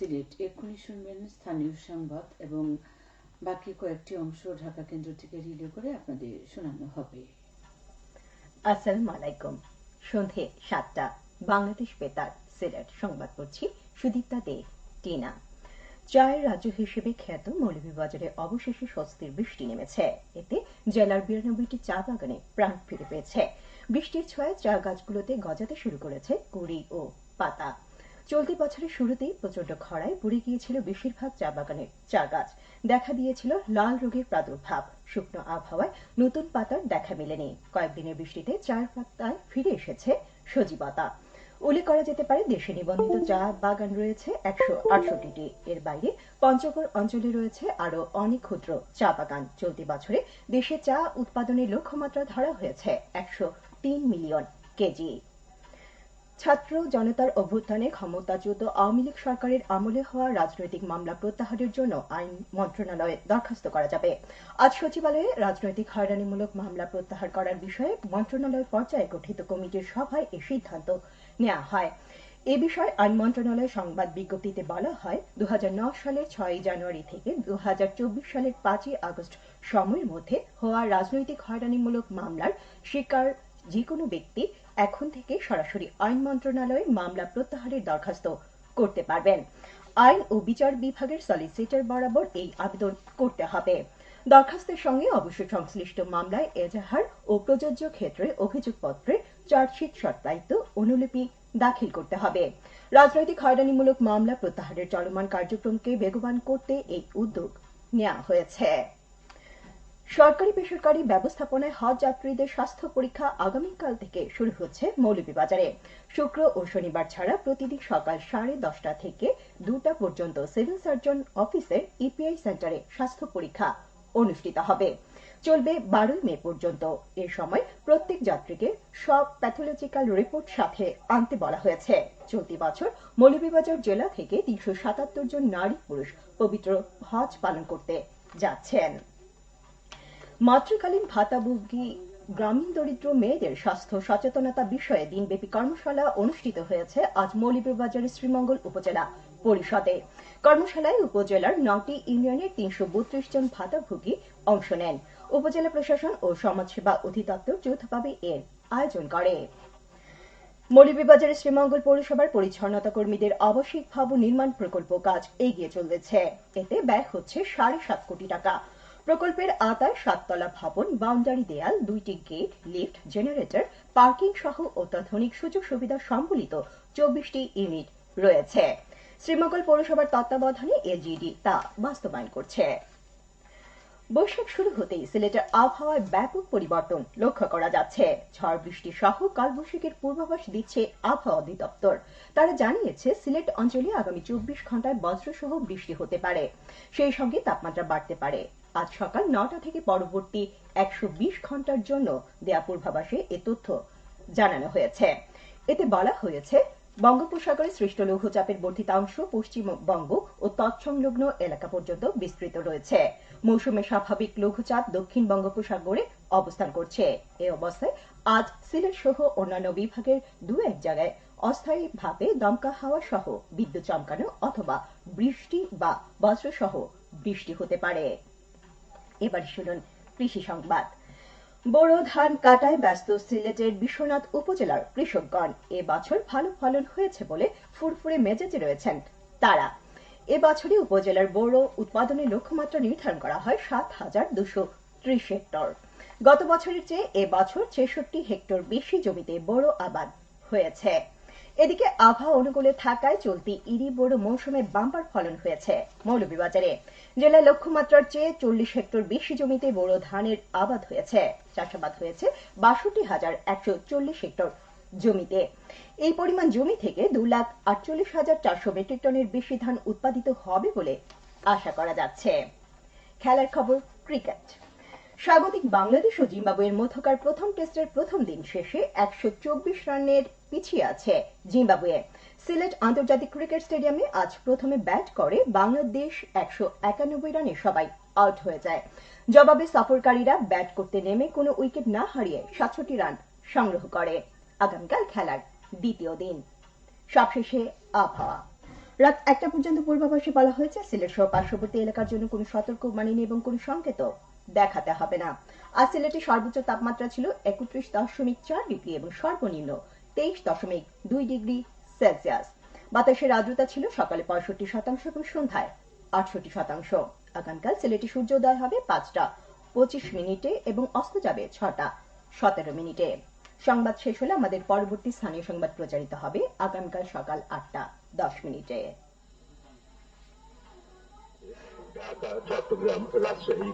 সিলেট। এক্ষুনি শুনবেন স্থানীয় সংবাদ এবং বাকি কয়েকটি অংশ ঢাকা কেন্দ্র থেকে রিলে করে আপনাদের শোনানো হবে। আসসালামু আলাইকুম। সন্ধে ৭টা, বাংলাদেশ বেতার সিলেট সংবাদ পড়ছি সুদীপ্তা দে টিনা। চায়ের রাজ্য হিসেবে খ্যাত মৌলভীবাজারে অবশেষে স্বস্তির বৃষ্টি নেমেছে। এতে জেলার ৯২টি চা বাগানে প্রাণ ফিরে পেয়েছে। বৃষ্টির ছোঁয়ায় চা গাছগুলোতে গজাতে শুরু করেছে কুঁড়ি ও পাতা। চলতি বছরের শুরুতেই প্রচন্ড খরায় পুড়ে গিয়েছিল বেশিরভাগ চা বাগানের চা গাছ। দেখা দিয়েছিল লাল রোগের প্রাদুর্ভাব। শুকনো আবহাওয়ায় নতুন পাতার দেখা মেলেনি। কয়েকদিনের বৃষ্টিতে চায়ের পাতায় ফিরে এসেছে সজীবতা। উল্লেখ করা যেতে পারে, দেশে নিবন্ধিত চা বাগান রয়েছে ১৬৮টি। এর বাইরে পঞ্চগড় অঞ্চলে রয়েছে আরও অনেক ক্ষুদ্র চা বাগান। চলতি বছরে দেশে চা উৎপাদনের লক্ষ্যমাত্রা ধরা হয়েছে ১০৩ মিলিয়ন কেজি। ছাত্র জনতার অভ্যুত্থানে ক্ষমতাচ্যুত আওয়ামী লীগ সরকারের আমলে হওয়া রাজনৈতিক মামলা প্রত্যাহারের জন্য আইন মন্ত্রণালয়ে দরখাস্ত করা যাবে। আজ সচিবালয়ে রাজনৈতিক হয়রানিমূলক মামলা প্রত্যাহার করার বিষয়ে মন্ত্রণালয় পর্যায়ে গঠিত কমিটির সভায় এই সিদ্ধান্ত নেওয়া হয়। এ বিষয়ে আইন মন্ত্রণালয়ের সংবাদ বিজ্ঞপ্তিতে বলা হয়, ২০০৯ সালের ৬ জানুয়ারি থেকে ২০২৪ সালের ৫ আগস্ট সময়ের মধ্যে হওয়া রাজনৈতিক হয়রানিমূলক মামলার শিকার যে কোনো ব্যক্তি এখন থেকে সরাসরি আইন মন্ত্রণালয়ে মামলা প্রত্যাহারের দরখাস্ত করতে পারবেন। আইন ও বিচার বিভাগের সলিসিটর বরাবর এই আবেদন করতে হবে। দরখাস্তের সঙ্গে অবশ্য সংশ্লিষ্ট মামলায় এজাহার ও প্রযোজ্য ক্ষেত্রে অভিযোগপত্রে চার্জশিট সত্যায়িত অনুলিপি দাখিল করতে হবে। রাজনৈতিক হয়রানিমূলক মামলা প্রত্যাহারের চলমান কার্যক্রমকে বেগবান করতে এই উদ্যোগ নেওয়া হয়েছে। সরকারি বেসরকারি ব্যবস্থাপনায় হজ যাত্রীদের স্বাস্থ্য পরীক্ষা আগামীকাল থেকে শুরু হচ্ছে মৌলভীবাজারে। শুক্র ও শনিবার ছাড়া প্রতিদিন সকাল 10:30 থেকে 2টা পর্যন্ত সিভিল সার্জন অফিসের ইপিআই সেন্টারে স্বাস্থ্য পরীক্ষা অনুষ্ঠিত হবে। চলবে 12 মে পর্যন্ত। এ সময় প্রত্যেক যাত্রীকে সব প্যাথোলজিক্যাল রিপোর্ট সাথে আনতে বলা হয়েছে। চলতি বছর মৌলভীবাজার জেলা থেকে ৩৭৭ জন নারী পুরুষ পবিত্র হজ পালন করতে যাচ্ছেন। মাতৃকালীন ভাতাভোগী গ্রামীণ দরিদ্র মেয়েদের স্বাস্থ্য সচেতনতা বিষয়ে দিনব্যাপী কর্মশালা অনুষ্ঠিত হয়েছে আজ মৌলভীবাজারের শ্রীমঙ্গল উপজেলা পরিষদে। কর্মশালায় উপজেলার ৯টি ইউনিয়নের ৩৩২ জন ভাতাভোগী অংশ নেন। উপজেলা প্রশাসন ও সমাজসেবা অধিদপ্তর যৌথভাবে এর আয়োজন করে। মৌলভীবাজারের শ্রীমঙ্গল পৌরসভার পরিচ্ছন্নতা কর্মীদের আবাসিক ভবন নির্মাণ প্রকল্প কাজ এগিয়ে চলেছে। এতে ব্যয় হচ্ছে ৭.৫ কোটি টাকা। প্রকল্পের আওতায় 7তলা ভবন, বাউন্ডারি দেয়াল, 2টি গেট, লিফট, জেনারেটর, পার্কিং সহ অত্যাধুনিক সুযোগ সুবিধা সম্বলিত 24টি ইউনিট রয়েছে। শ্রীমঙ্গল পৌরসভার তত্ত্বাবধানে এলজিডি তা বাস্তবায়ন করছে। বৈশাখ শুরু হতেই সিলেটের আবহাওয়ায় ব্যাপক পরিবর্তন লক্ষ্য করা যাচ্ছে। ঝড় বৃষ্টি সহ কালবৈশাখীর পূর্বাভাস দিচ্ছে আবহাওয়া অধিদপ্তর। তারা জানিয়েছে, সিলেট অঞ্চলে আগামী 24 ঘন্টায় বজ্রসহ বৃষ্টি হতে পারে। সেই সঙ্গে তাপমাত্রা বাড়তে পারে। আজ সকাল 9টা থেকে পরবর্তী 120 ঘন্টার জন্য দেয়া পূর্বাভাসে এ তথ্য জানানো হয়েছে। এতে বলা হয়েছে, বঙ্গোপসাগরে সৃষ্ট লঘুচাপের বর্ধিতাংশ পশ্চিমবঙ্গ ও তৎসংলগ্ন এলাকা পর্যন্ত বিস্তৃত রয়েছে। মৌসুমে স্বাভাবিক লঘুচাপ দক্ষিণ বঙ্গোপসাগরে অবস্থান করছে। এ অবস্থায় আজ সিলেট সহ অন্যান্য বিভাগের 2-1 জায়গায় অস্থায়ীভাবে দমকা হাওয়া সহ বিদ্যুৎ চমকানো অথবা বৃষ্টি বা বজ্রসহ বৃষ্টি হতে পারে। এবার শুনুন কৃষি সংবাদ। বোরো ধান কাটায় ব্যস্ত সিলেটের বিশ্বনাথ উপজেলার কৃষকগণ। এবছর ভালো ফলন হয়েছে বলে ফুরফুরে মেজাজে রয়েছেন তারা। এবছরই উপজেলার বোরো উৎপাদনের লক্ষ্যমাত্রা নির্ধারণ করা হয় 7,230 হেক্টর। গত বছরের চেয়ে এবছর 66 হেক্টর বেশি জমিতে বোরো আবাদ হয়েছে। এদিকে আবহাওয়া অনুকূলে থাকায় চলতি ইরি বোরো মৌসুমে বাম্পার ফলন হয়েছে মৌলভীবাজারে। জেলায় লক্ষ্যমাত্রার চেয়ে 40 হেক্টর বেশি জমিতে বোরো ধানের আবাদ হয়েছে। চাষাবাদ হয়েছে ৬২,১৪০ হেক্টর জমিতে। এই পরিমাণ জমি থেকে 2,48,400 মেট্রিক টনের বেশি ধান উৎপাদিত হবে বলে আশা করা যাচ্ছে। খেলার খবর, ক্রিকেট। স্বাগতিক বাংলাদেশ ও জিম্বাবুয়ের মধ্যকার প্রথম টেস্টের প্রথম দিন শেষে 124 রানের পিছিয়ে আছে জিম্বাবুয়ে। সিলেট আন্তর্জাতিক ক্রিকেট স্টেডিয়ামে আজ প্রথমে ব্যাট করে বাংলাদেশ 191 রানে সবাই আউট হয়ে যায়। জবাবে সফরকারীরা ব্যাট করতে নেমে কোনো উইকেট না হারিয়ে 67 রান সংগ্রহ করে। আগামীকাল খেলার দ্বিতীয় দিন। সবশেষে আবহাওয়া। রাত 1টা পর্যন্ত পূর্বাভাসে বলা হয়েছে সিলেট সহ পার্শ্ববর্তী এলাকার জন্য কোনো সতর্কবাণী নেই এবং কোনো সংকেত দেখাতে হবে না। আজ সিলেটে সর্বোচ্চ তাপমাত্রা ছিল 31.4 ডিগ্রি এবং সর্বনিম্ন 23.2 ডিগ্রি সেলসিয়াস। বাতাসের আর্দ্রতা ছিল সকালে 65% এবং সন্ধ্যায় 68%। আগামীকাল সিলেটে সূর্যোদয় হবে 5টা 25 এবং অস্ত যাবে 6টা 17 সংবাদ শেষ হলে আমাদের পরবর্তী স্থানীয় সংবাদ প্রচারিত হবে আগামীকাল সকাল 8টা 10। ঢাকা, চট্টগ্রাম, রাজশাহী